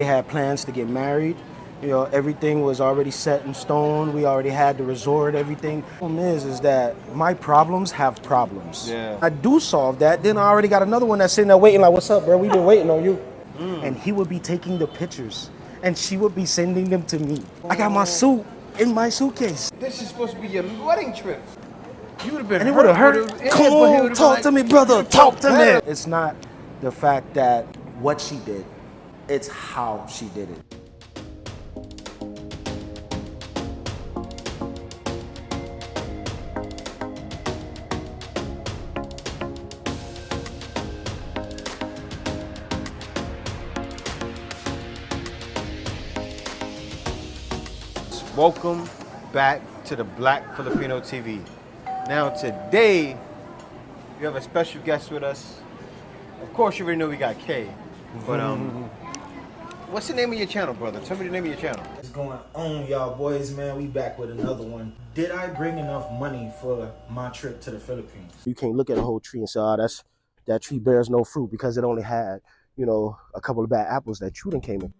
They had plans to get married. Everything was already set in stone. We already had the resort, everything. The problem is that my problems have problems. Yeah. I do solve that, then I already got another one that's sitting there waiting like, what's up, bro? We've been waiting on you. And he would be taking the pictures and she would be sending them to me. I got my suit in my suitcase. This is supposed to be your wedding trip. You would have been And it would have hurt. Come on, talk to me, brother. Talk to me. It's not the fact that what she did, it's how she did it. Welcome back to the Black Filipino TV. Now today, we have a special guest with us. Of course, you already know we got Kay, but what's the name of your channel, brother? Tell me the name of your channel. What's going on, y'all boys, man? We back with another one. Did I bring enough money for my trip to the Philippines? You can't look at a whole tree and say, oh, that tree bears no fruit because it only had, a couple of bad apples that you done came in.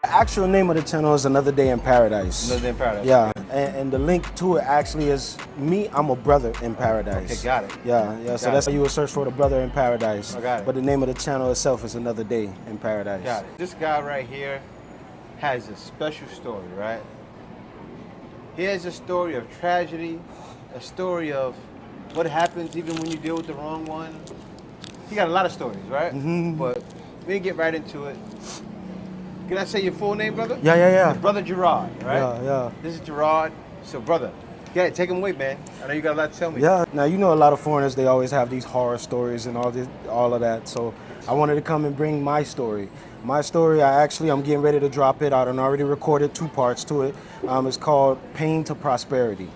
The actual name of the channel is Another Day in Paradise. Another Day in Paradise. Yeah, and the link to it actually is me. I'm a brother in paradise. Okay, got it. Yeah. So that's how you would search for the brother in paradise. I got it. But the name of the channel itself is Another Day in Paradise. Got it. This guy right here has a special story, right? He has a story of tragedy, a story of what happens even when you deal with the wrong one. He got a lot of stories, right? Mm-hmm. But we can get right into it. Can I say your full name, brother? Yeah. Brother Gerard, right? Yeah. This is Gerard. So, brother, take him away, man. I know you got a lot to tell me. Yeah. Now, a lot of foreigners, they always have these horror stories and all of that. So I wanted to come and bring my story. My story, I'm getting ready to drop it out and already recorded 2 parts to it. It's called Pain to Prosperity.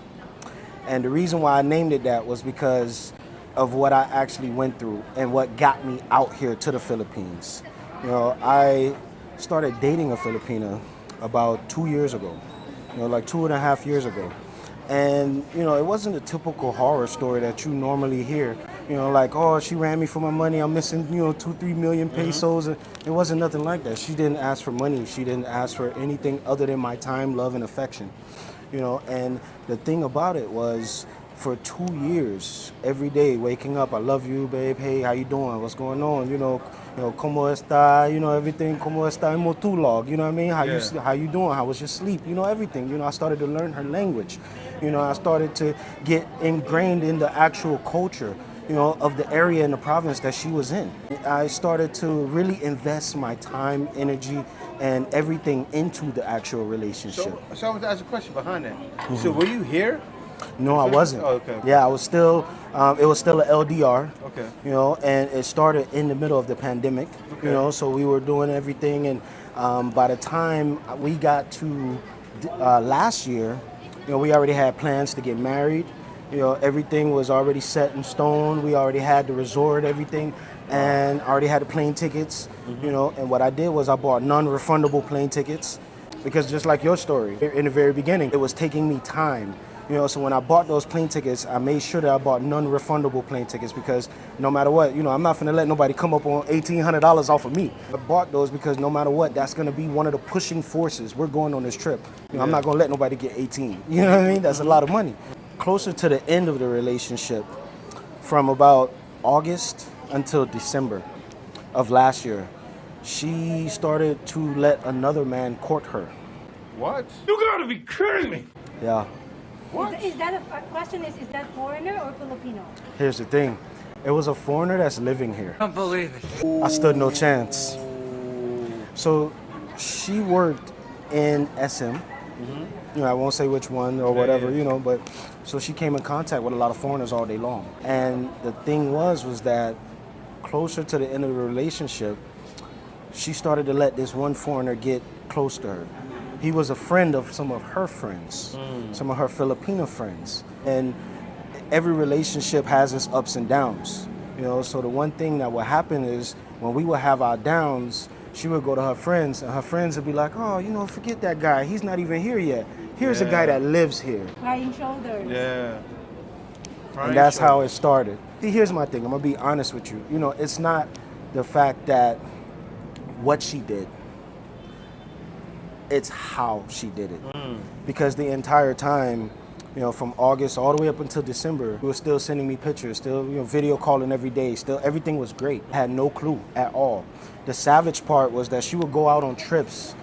And the reason why I named it that was because of what I actually went through and what got me out here to the Philippines. I started dating a Filipina about 2 years ago, like 2.5 years ago. And, it wasn't a typical horror story that you normally hear. Like, oh, she ran me for my money. I'm missing, 2-3 million pesos. And it wasn't nothing like that. She didn't ask for money. She didn't ask for anything other than my time, love, and affection. And the thing about it was, for 2 years, every day, waking up, I love you, babe. Hey, how you doing? What's going on? Como está? Everything. Como está? Mo tulog? You know what I mean? How you doing? How was your sleep? Everything. I started to learn her language. I started to get ingrained in the actual culture, of the area and the province that she was in. I started to really invest my time, energy, and everything into the actual relationship. So I want to ask a question behind that. Mm-hmm. So were you here? No, I wasn't. Oh, okay. Yeah, I was still, it was still an LDR. Okay. And it started in the middle of the pandemic, okay. So we were doing everything. And by the time we got to last year, we already had plans to get married. Everything was already set in stone. We already had the resort, everything, and already had the plane tickets, mm-hmm. And what I did was I bought non-refundable plane tickets because just like your story, in the very beginning, it was taking me time. So when I bought those plane tickets, I made sure that I bought non-refundable plane tickets because no matter what, I'm not gonna let nobody come up on $1,800 off of me. I bought those because no matter what, that's gonna be one of the pushing forces. We're going on this trip. I'm not gonna let nobody get 18. You know what I mean? That's a lot of money. Closer to the end of the relationship, from about August until December of last year, she started to let another man court her. What? You gotta be kidding me! Yeah. What? Is that a question? Is that foreigner or Filipino? Here's the thing. It was a foreigner that's living here. I don't believe it. I stood no chance. So she worked in SM. Mm-hmm. I won't say which one or whatever, but so she came in contact with a lot of foreigners all day long. And the thing was that closer to the end of the relationship, she started to let this one foreigner get close to her. He was a friend of some of her friends, some of her Filipino friends. And every relationship has its ups and downs. So the one thing that would happen is when we would have our downs, she would go to her friends and her friends would be like, oh, forget that guy. He's not even here yet. Here's a guy that lives here. Crying shoulders. Yeah. And that's how it started. See, here's my thing. I'm going to be honest with you. You know, it's not the fact that what she did. It's how she did it. Because the entire time, you know, from August all the way up until December, he was still sending me pictures, still, you know, video calling every day, still everything was great. Had no clue at all. The savage part was that she would go out on trips,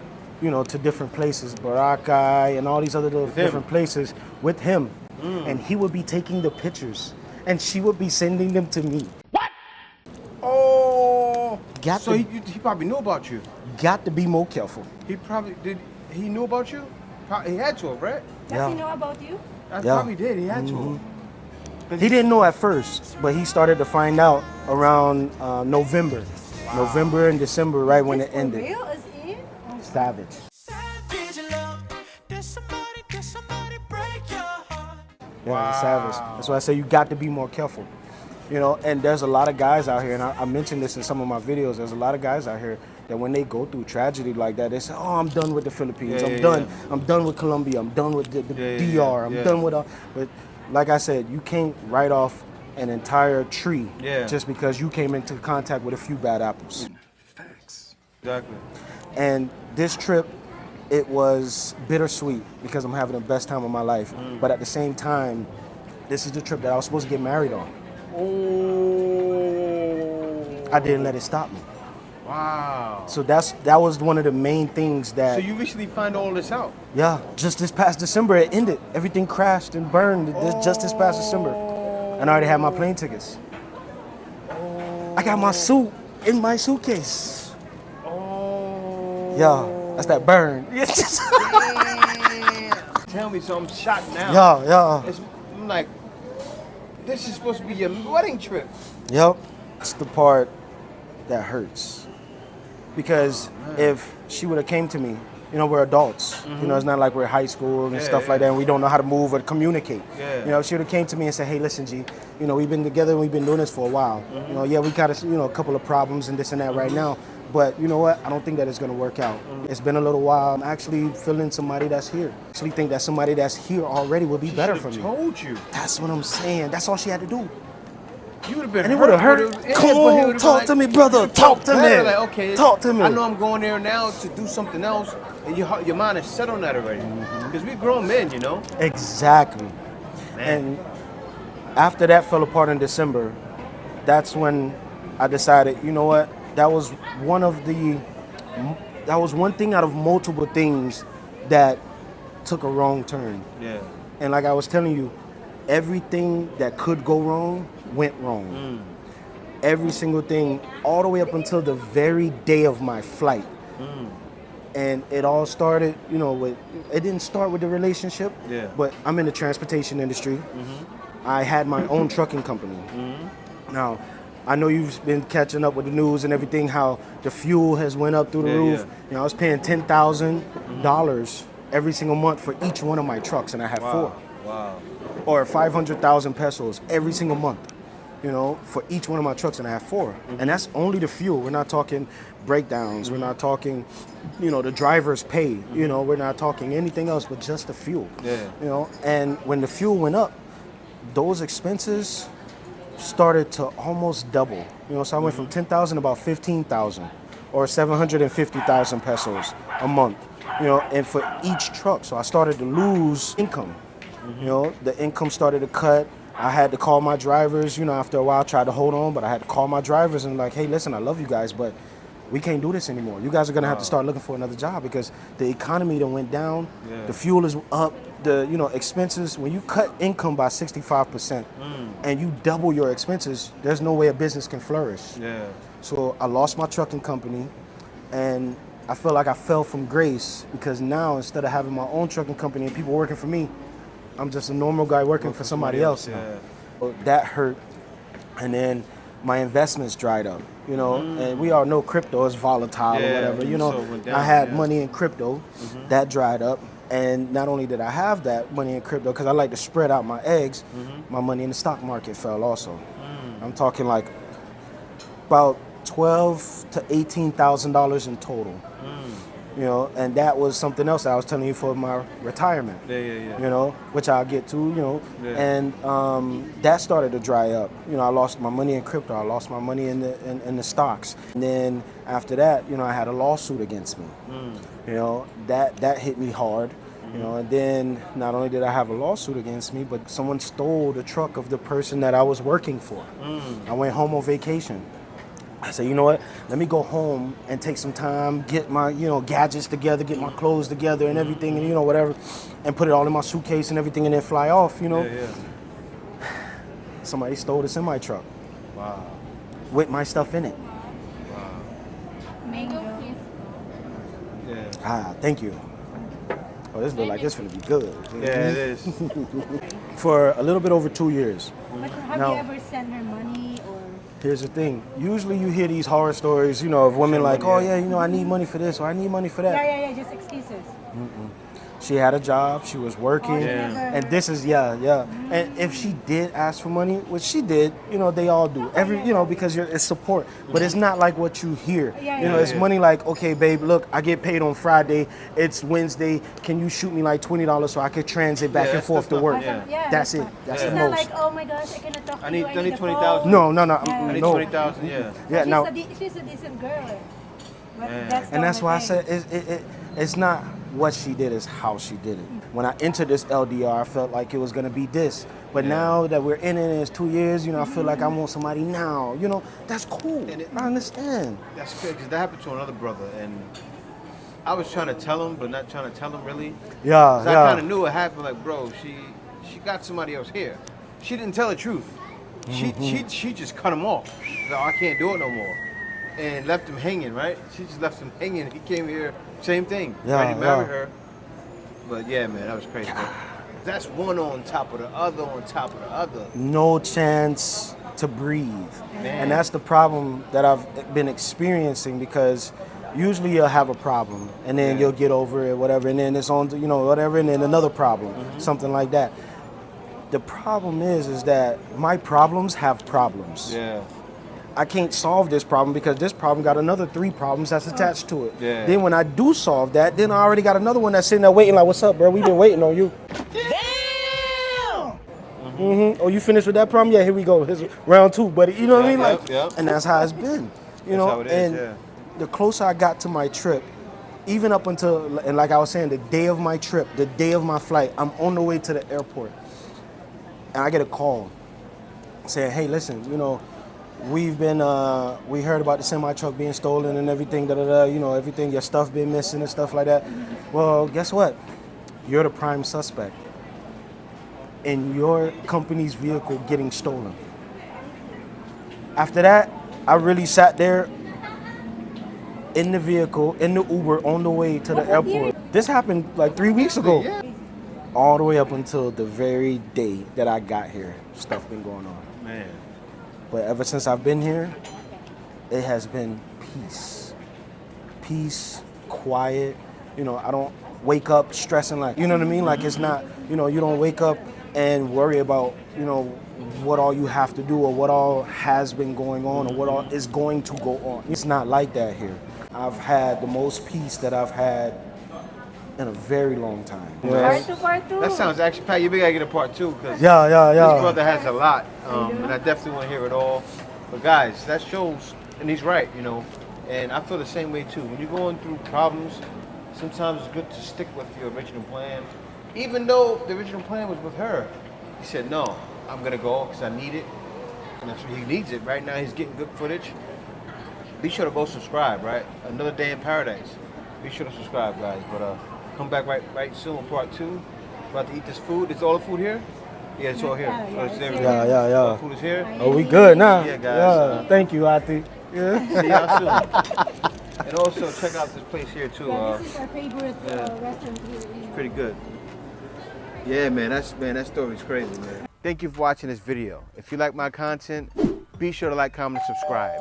you know, to different places, Boracay and all these other little different places with him. And he would be taking the pictures and she would be sending them to me. Oh, Got so to- he probably knew about you. Got to be more careful. He probably did. He knew about you. He had to have, right? Does Yeah. he know about you? I Yeah. probably did. He had to. He didn't know at first, but he started to find out around November. November and December, right when Is it for ended. real? Is in? Oh, Savage. Yeah, savage. That's why I say you got to be more careful. You know, and there's a lot of guys out here, and I mentioned this in some of my videos, there's a lot of guys out here that when they go through tragedy like that, they say, oh, I'm done with the Philippines. Yeah, I'm yeah, done. yeah. I'm done with Colombia. I'm done with the Yeah, DR. yeah, I'm yeah. done with all. But like I said, you can't write off an entire tree just because you came into contact with a few bad apples. Exactly. And this trip, it was bittersweet because I'm having the best time of my life. But at the same time, this is the trip that I was supposed to get married on. Oh. I didn't let it stop me. Wow. So that was one of the main things that, So you recently find all this out? yeah, just this past December, it ended. Everything crashed and burned just this past December. And I already had my plane tickets. I got my suit in my suitcase. Oh. Yeah, that's that burn. Tell me, so I'm shocked now. Yeah. I'm like, this is supposed to be your wedding trip. Yep. It's the part that hurts. Because if she would have came to me, you know, we're adults. You know, it's not like we're high school and stuff like that, and we don't know how to move or communicate. Yeah. You know, if she would have came to me and said, hey, listen, G, you know, we've been together and we've been doing this for a while. You know, yeah, we got a, you know, a couple of problems and this and that right now. But you know what? I don't think that it's going to work out. It's been a little while. I'm actually feeling somebody that's here. I actually think that somebody that's here already would be better for me. Told you. That's what I'm saying. That's all she had to do. You would have been And it would have hurt. Come on, talk to me, brother. Talk to me. Like, okay, Talk to me. I know I'm going there now to do something else, and your mind is set on that already. Because we're grown men, you know. Exactly. Man. And after that fell apart in December, that's when I decided, you know what? That was one thing out of multiple things that took a wrong turn. Yeah. And like I was telling you, everything that could go wrong went wrong. Every single thing, all the way up until the very day of my flight. And it all started, you know, it didn't start with the relationship, but I'm in the transportation industry. I had my own trucking company. Now, I know you've been catching up with the news and everything, how the fuel has went up through the roof. Yeah. You know, I was paying $10,000 every single month for each one of my trucks, and I had four. Wow. Or 500,000 pesos every single month, you know, for each one of my trucks, and I have four. And that's only the fuel. We're not talking breakdowns. We're not talking, you know, the driver's pay. You know, we're not talking anything else but just the fuel. Yeah. You know, and when the fuel went up, those expenses started to almost double. You know, so I went from 10,000 to about 15,000 or 750,000 pesos a month, you know, and for each truck. So I started to lose income. You know, the income started to cut. I had to call my drivers, you know, after a while, I tried to hold on, but I had to call my drivers and like, hey, listen, I love you guys, but we can't do this anymore. You guys are gonna have to start looking for another job because the economy done went down, the fuel is up, the, you know, expenses, when you cut income by 65% and you double your expenses, there's no way a business can flourish. Yeah. So I lost my trucking company and I feel like I fell from grace because now instead of having my own trucking company and people working for me, I'm just a normal guy working for somebody else now. Yeah. So that hurt. And then my investments dried up, you know, and we all know crypto is volatile or whatever, you know. so it went down, I had money in crypto, that dried up. And not only did I have that money in crypto, because I like to spread out my eggs, my money in the stock market fell also. I'm talking like about $12,000 to $18,000 in total. you know, and that was something else I was telling you for my retirement. Yeah. You know, which I'll get to, you know, and that started to dry up. You know, I lost my money in crypto. I lost my money in the stocks. And then after that, you know, I had a lawsuit against me. You know, that hit me hard. You know, and then not only did I have a lawsuit against me, but someone stole the truck of the person that I was working for. I went home on vacation. I said, you know what? Let me go home and take some time, get my, you know, gadgets together, get my clothes together and everything, and you know, whatever, and put it all in my suitcase and everything, and then fly off. You know. Somebody stole the semi truck. Wow. With my stuff in it. Mango. Yeah. Ah, thank you. Oh, this look like it's gonna be good. Yeah, it is. For a little bit over 2 years. But have Now- you ever sent her money or? Here's the thing. Usually you hear these horror stories, you know, of women like, oh yeah, you know, I need money for this or I need money for that. Yeah, just excuses. She had a job, she was working, Yeah. and this is, And if she did ask for money, which she did, you know, they all do. You know, because it's support. But it's not like what you hear. You know, it's money like, okay, babe, look, I get paid on Friday, it's Wednesday, can you shoot me like $20 so I could transit back and forth to work? That's it. That's It's the not most. like, oh my gosh, I cannot talk to I you. need the 20,000. phone. No. I need No. 20,000. Yeah. Yeah, now, She's a decent girl. But Yeah. that's the and that's only why I thing. said it's not what she did, it's how she did it. When I entered this LDR, I felt like it was gonna be this. But now that we're in it and it's 2 years, you know, I feel like I want somebody now. You know, that's cool. I understand. That's good because that happened to another brother, and I was trying to tell him, but not trying to tell him really. Yeah, 'Cause I kind of knew it happened. Like, bro, she got somebody else here. She didn't tell the truth. She just cut him off. Like, I can't do it no more, and left him hanging. Right? She just left him hanging. He came here, same thing. Yeah, Ready to marry yeah. her. But yeah, man, that was crazy. But that's one on top of the other on top of the other. No chance to breathe. Man. And that's the problem that I've been experiencing, because usually you'll have a problem and then you'll get over it, whatever, and then it's on to, you know, whatever, and then another problem, something like that. The problem is that my problems have problems. Yeah. I can't solve this problem because this problem got another 3 problems that's attached to it. Yeah. Then when I do solve that, then I already got another one that's sitting there waiting like, what's up, bro? We've been waiting on you. Damn! Oh, you finished with that problem? Yeah, here we go. Here's round 2, buddy. You know what I mean? Like, and that's how it's been. You know, how it is, and yeah. the closer I got to my trip, even up until, and like I was saying, the day of my trip, the day of my flight, I'm on the way to the airport. And I get a call saying, hey, listen, you know, we heard about the semi truck being stolen and everything, you know, everything, your stuff being missing and stuff like that. Well, guess what? You're the prime suspect in your company's vehicle getting stolen. After that, I really sat there in the vehicle, in the Uber, on the way to the airport. This happened like 3 weeks ago. All the way up until the very day that I got here, stuff been going on. Man. But ever since I've been here, it has been peace. Peace, quiet. You know, I don't wake up stressing like, you know what I mean? Like, it's not, you know, you don't wake up and worry about, you know, what all you have to do or what all has been going on or what all is going to go on. It's not like that here. I've had the most peace that I've had in a very long time. Part two. That sounds actually, Pat, you gotta get a part 2 because Yeah. this brother has a lot, and I definitely want to hear it all. But guys, that shows, and he's right, you know, and I feel the same way too. When you're going through problems, sometimes it's good to stick with your original plan. Even though the original plan was with her, he said, no, I'm gonna go because I need it, and that's what he needs it. Right now, he's getting good footage. Be sure to go subscribe, right? Another Day in Paradise. Be sure to subscribe, guys. But come back right soon, part 2. About to eat this food. Is all the food here? Yeah, it's all here. Yeah, It's it's everything. Yeah. All the food is here. Oh, we good now. Yeah, guys. Thank you, Ati. Yeah. See y'all soon. And also check out this place here too. Yeah, this is our favorite restaurant here. Pretty good. Yeah, man, that story's crazy, man. Thank you for watching this video. If you like my content, be sure to like, comment, and subscribe.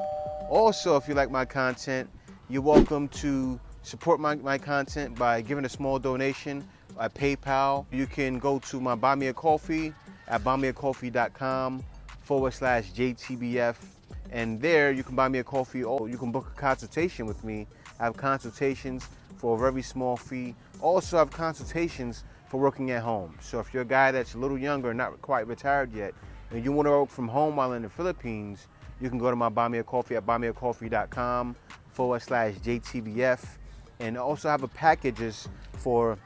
Also, if you like my content, you're welcome to support my content by giving a small donation at PayPal. You can go to my Buy Me a Coffee at buymeacoffee.com/JTBF. And there you can buy me a coffee or you can book a consultation with me. I have consultations for a very small fee. Also have consultations for working at home. So if you're a guy that's a little younger, not quite retired yet, and you want to work from home while in the Philippines, you can go to my Buy Me a Coffee at buymeacoffee.com/JTBF, and also have a packages for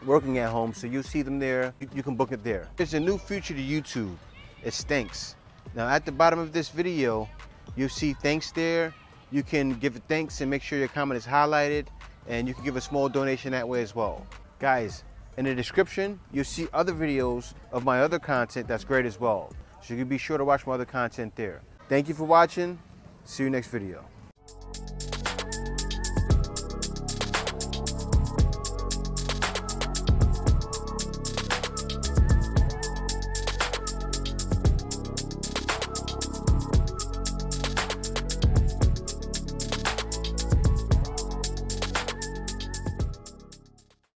working at home, so you'll see them there. You can book it there. There's a new feature to YouTube. It stinks. Now at the bottom of this video, you'll see thanks there. You can give it thanks and make sure your comment is highlighted, and you can give a small donation that way as well. Guys, in the description, you'll see other videos of my other content that's great as well. So you can be sure to watch my other content there. Thank you for watching. See you next video.